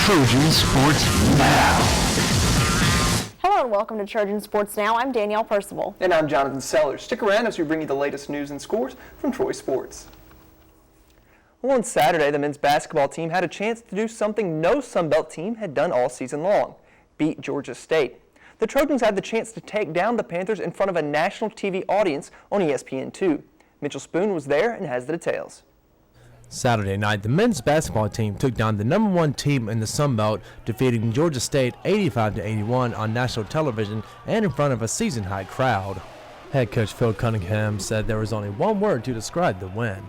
Trojan Sports Now. Hello and welcome to Trojan Sports Now. I'm Danielle Percival. And I'm Jonathan Sellers. Stick around as we bring you the latest news and scores from Troy Sports. Well, on Saturday, the men's basketball team had a chance to do something no Sunbelt team had done all season long: beat Georgia State. The Trojans had the chance to take down the Panthers in front of a national TV audience on ESPN2. Mitchell Spoon was there and has the details. Saturday night, the men's basketball team took down the #1 team in the Sun Belt, defeating Georgia State 85-81 on national television and in front of a season-high crowd. Head coach Phil Cunningham said there was only one word to describe the win.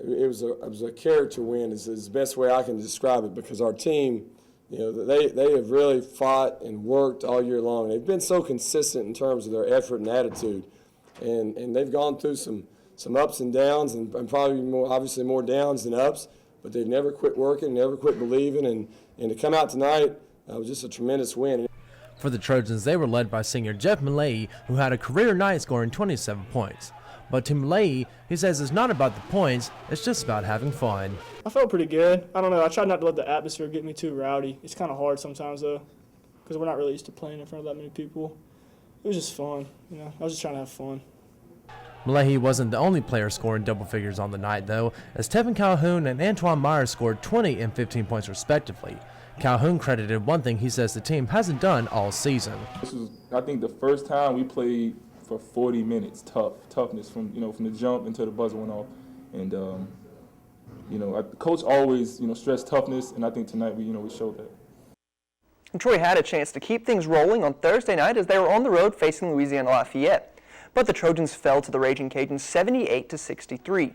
It was a character win is the best way I can describe it, because our team, they have really fought and worked all year long. They've been so consistent in terms of their effort and attitude, and they've gone through some ups and downs, and probably obviously more downs than ups, but they've never quit working, never quit believing, and to come out tonight was just a tremendous win. For the Trojans, they were led by senior Jeff Millay, who had a career night scoring 27 points. But to Millay, he says it's not about the points, it's just about having fun. I felt pretty good. I don't know, I tried not to let the atmosphere get me too rowdy. It's kind of hard sometimes though, because we're not really used to playing in front of that many people. It was just fun, I was just trying to have fun. Millay wasn't the only player scoring double figures on the night, though, as Tevin Calhoun and Antoine Myers scored 20 and 15 points respectively. Calhoun credited one thing he says the team hasn't done all season. This was, I think, the first time we played for 40 minutes, toughness from the jump until the buzzer went off. And, the coach always, stressed toughness, and I think tonight we showed that. And Troy had a chance to keep things rolling on Thursday night as they were on the road facing Louisiana Lafayette. But the Trojans fell to the Raging Cajuns 78-63.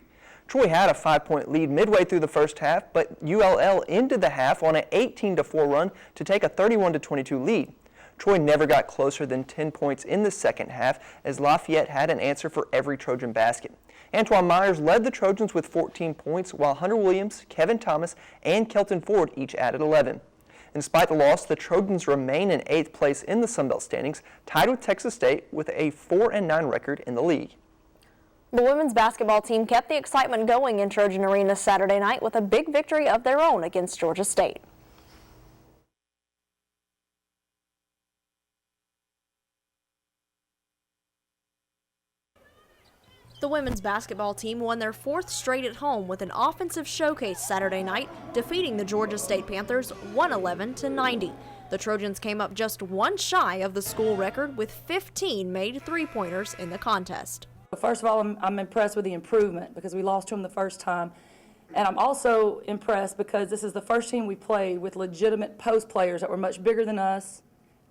Troy had a 5-point lead midway through the first half, but ULL ended the half on an 18-4 run to take a 31-22 lead. Troy never got closer than 10 points in the second half, as Lafayette had an answer for every Trojan basket. Antoine Myers led the Trojans with 14 points, while Hunter Williams, Kevin Thomas, and Kelton Ford each added 11. Despite the loss, the Trojans remain in 8th place in the Sunbelt standings, tied with Texas State with a 4-9 record in the league. The women's basketball team kept the excitement going in Trojan Arena Saturday night with a big victory of their own against Georgia State. The women's basketball team won their 4th straight at home with an offensive showcase Saturday night, defeating the Georgia State Panthers 111-90. The Trojans came up just one shy of the school record with 15 made three-pointers in the contest. First of all, I'm impressed with the improvement because we lost to them the first time. And I'm also impressed because this is the first team we played with legitimate post players that were much bigger than us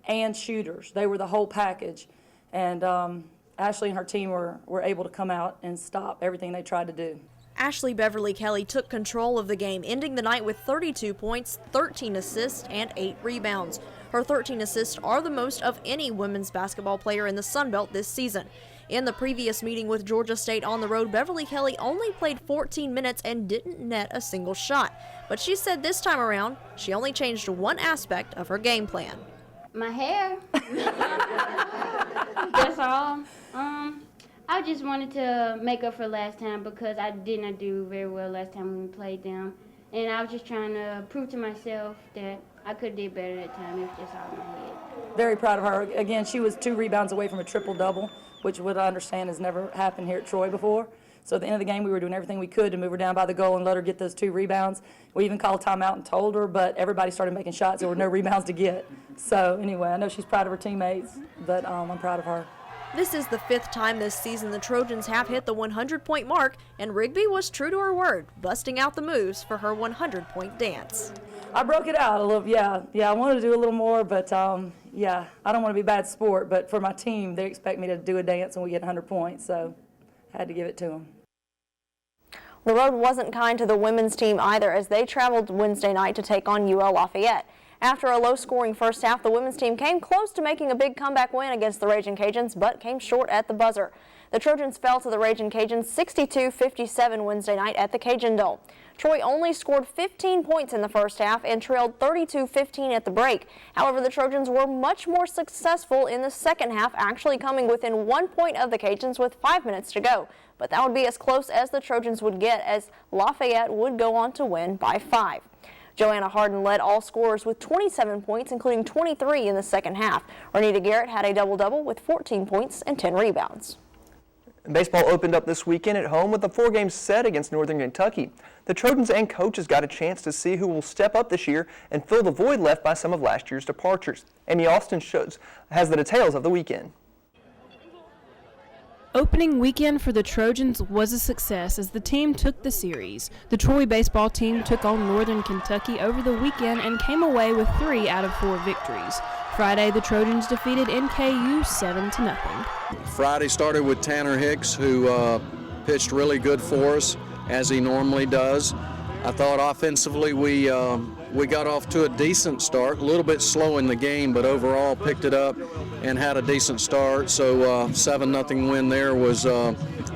and shooters. They were the whole package. And Ashley and her team were able to come out and stop everything they tried to do. Ashley Beverly Kelly took control of the game, ending the night with 32 points, 13 assists, and 8 rebounds. Her 13 assists are the most of any women's basketball player in the Sun Belt this season. In the previous meeting with Georgia State on the road, Beverly Kelly only played 14 minutes and didn't net a single shot. But she said this time around, she only changed one aspect of her game plan. My hair. That's all. I just wanted to make up for last time because I did not do very well last time when we played them. And I was just trying to prove to myself that I could do better that time. It was just all in my head. Very proud of her. Again, she was 2 rebounds away from a triple-double, which what I understand has never happened here at Troy before. So at the end of the game, we were doing everything we could to move her down by the goal and let her get those 2 rebounds. We even called timeout and told her, but everybody started making shots. There were no rebounds to get. So anyway, I know she's proud of her teammates, but I'm proud of her. This is the 5th time this season the Trojans have hit the 100-point mark, and Rigby was true to her word, busting out the moves for her 100-point dance. I broke it out a little, yeah, I wanted to do a little more, but yeah, I don't want to be a bad sport, but for my team, they expect me to do a dance when we get 100 points, so I had to give it to them. The road wasn't kind to the women's team either as they traveled Wednesday night to take on UL Lafayette. After a low-scoring first half, the women's team came close to making a big comeback win against the Raging Cajuns, but came short at the buzzer. The Trojans fell to the Raging Cajuns 62-57 Wednesday night at the Cajun Dome. Troy only scored 15 points in the first half and trailed 32-15 at the break. However, the Trojans were much more successful in the second half, actually coming within 1 point of the Cajuns with 5 minutes to go. But that would be as close as the Trojans would get, as Lafayette would go on to win by 5. Joanna Harden led all scorers with 27 points, including 23 in the second half. Renita Garrett had a double-double with 14 points and 10 rebounds. Baseball opened up this weekend at home with a 4-game set against Northern Kentucky. The Trojans and coaches got a chance to see who will step up this year and fill the void left by some of last year's departures. Amy Austin has the details of the weekend. Opening weekend for the Trojans was a success as the team took the series. The Troy baseball team took on Northern Kentucky over the weekend and came away with 3 out of 4 victories. Friday, the Trojans defeated NKU 7-0. Friday started with Tanner Hicks, who pitched really good for us, as he normally does. I thought offensively we got off to a decent start, a little bit slow in the game, but overall picked it up and had a decent start. So 7-0 win there was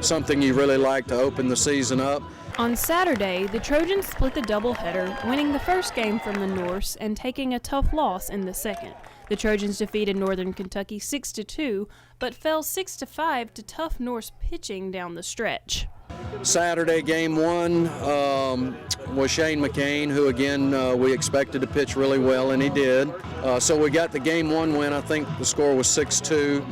something you really like to open the season up. On Saturday, the Trojans split the doubleheader, winning the first game from the Norse and taking a tough loss in the second. The Trojans defeated Northern Kentucky 6-2, but fell 6-5 to tough Norse pitching down the stretch. Saturday, game 1 was Shane McCain, who again we expected to pitch really well, and he did. So we got the game 1 win. I think the score was 6-2.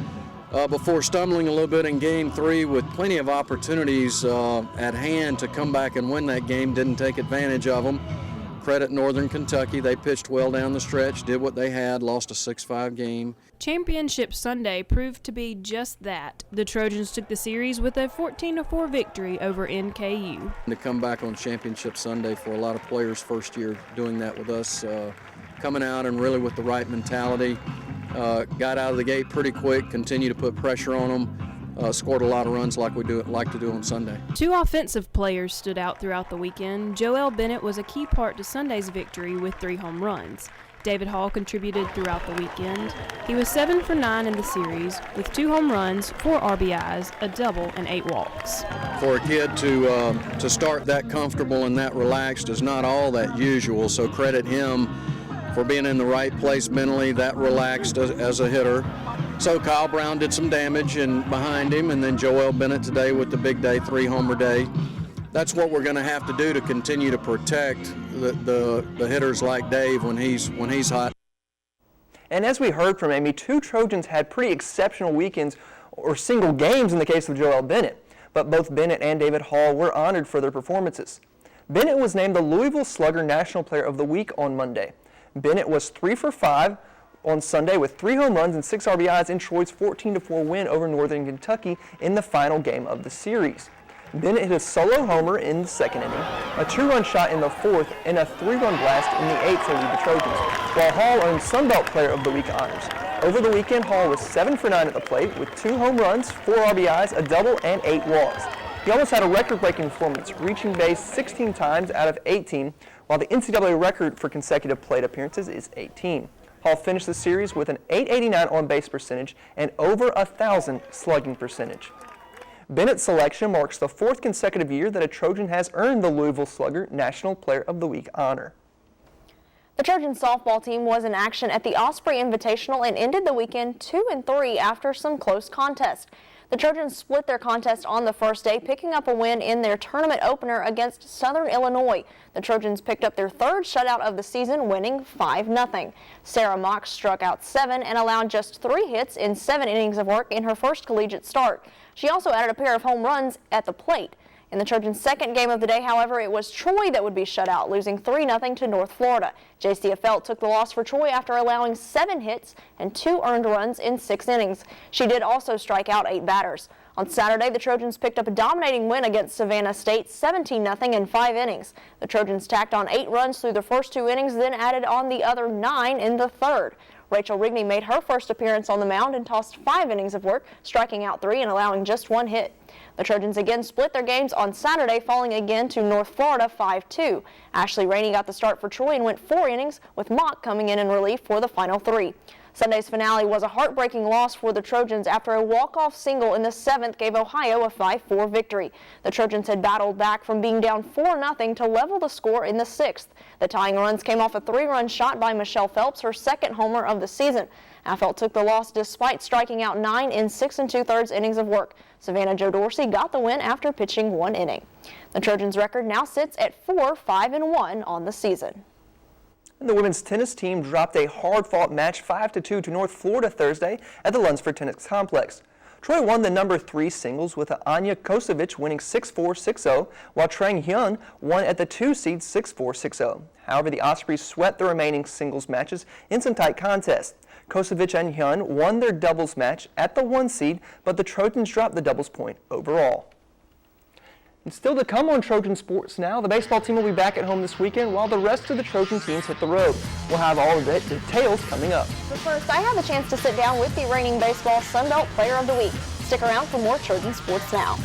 Before stumbling a little bit in game 3 with plenty of opportunities at hand to come back and win that game, didn't take advantage of them. Credit Northern Kentucky. They pitched well down the stretch, did what they had, lost a 6-5 game. Championship Sunday proved to be just that. The Trojans took the series with a 14-4 victory over NKU. To come back on Championship Sunday for a lot of players first year doing that with us, coming out and really with the right mentality, got out of the gate pretty quick, continued to put pressure on them. Scored a lot of runs like we like to do on Sunday. 2 offensive players stood out throughout the weekend. Joel Bennett was a key part to Sunday's victory with 3 home runs. David Hall contributed throughout the weekend. He was 7 for 9 in the series with 2 home runs, 4 RBIs, a double, and 8 walks. For a kid to start that comfortable and that relaxed is not all that usual, so credit him for being in the right place mentally, that relaxed as a hitter. So Kyle Brown did some damage and behind him, and then Joel Bennett today with the big day, 3-homer day. That's what we're going to have to do to continue to protect the hitters like Dave when he's hot. And as we heard from Amy, 2 Trojans had pretty exceptional weekends or single games in the case of Joel Bennett, but both Bennett and David Hall were honored for their performances. Bennett was named the Louisville Slugger National Player of the Week on Monday. Bennett was 3 for 5 on Sunday with 3 home runs and 6 RBIs in Troy's 14-4 win over Northern Kentucky in the final game of the series. Bennett hit a solo homer in the second inning, a 2-run shot in the 4th, and a 3-run blast in the 8th to lead the Trojans, while Hall earned Sunbelt Player of the Week honors. Over the weekend, Hall was 7 for 9 at the plate with 2 home runs, 4 RBIs, a double, and 8 walks. He almost had a record-breaking performance, reaching base 16 times out of 18, while the NCAA record for consecutive plate appearances is 18. Hall finished the series with an .889 on-base percentage and over 1,000 slugging percentage. Bennett's selection marks the 4th consecutive year that a Trojan has earned the Louisville Slugger National Player of the Week honor. The Trojan softball team was in action at the Osprey Invitational and ended the weekend 2-3 after some close contests. The Trojans split their contest on the first day, picking up a win in their tournament opener against Southern Illinois. The Trojans picked up their 3rd shutout of the season, winning 5-0. Sarah Mock struck out 7 and allowed just 3 hits in 7 innings of work in her first collegiate start. She also added a pair of home runs at the plate. In the Trojans' second game of the day, however, it was Troy that would be shut out, losing 3-0 to North Florida. J.C. Affelt took the loss for Troy after allowing 7 hits and 2 earned runs in 6 innings. She did also strike out 8 batters. On Saturday, the Trojans picked up a dominating win against Savannah State, 17-0 in 5 innings. The Trojans tacked on 8 runs through the first 2 innings, then added on the other 9 in the 3rd. Rachel Rigney made her first appearance on the mound and tossed 5 innings of work, striking out 3 and allowing just 1 hit. The Trojans again split their games on Saturday, falling again to North Florida 5-2. Ashley Rainey got the start for Troy and went 4 innings, with Mock coming in relief for the final 3. Sunday's finale was a heartbreaking loss for the Trojans after a walk-off single in the 7th gave Ohio a 5-4 victory. The Trojans had battled back from being down 4-0 to level the score in the 6th. The tying runs came off a 3-run shot by Michelle Phelps, her 2nd homer of the season. Affelt took the loss despite striking out 9 in 6 2/3 innings of work. Savannah Joe Dorsey got the win after pitching 1 inning. The Trojans' record now sits at 4-5-1 on the season. And the women's tennis team dropped a hard-fought match 5-2 to North Florida Thursday at the Lunsford Tennis Complex. Troy won the number 3 singles with Anya Kosovic winning 6-4, 6-0, while Trang Hyun won at the 2 seed 6-4, 6-0. However, the Ospreys swept the remaining singles matches in some tight contests. Kosovic and Hyun won their doubles match at the 1 seed, but the Trojans dropped the doubles point overall. And still to come on Trojan Sports Now, the baseball team will be back at home this weekend while the rest of the Trojan teams hit the road. We'll have all of the details coming up. But first, I had the chance to sit down with the reigning baseball Sun Belt Player of the Week. Stick around for more Trojan Sports Now.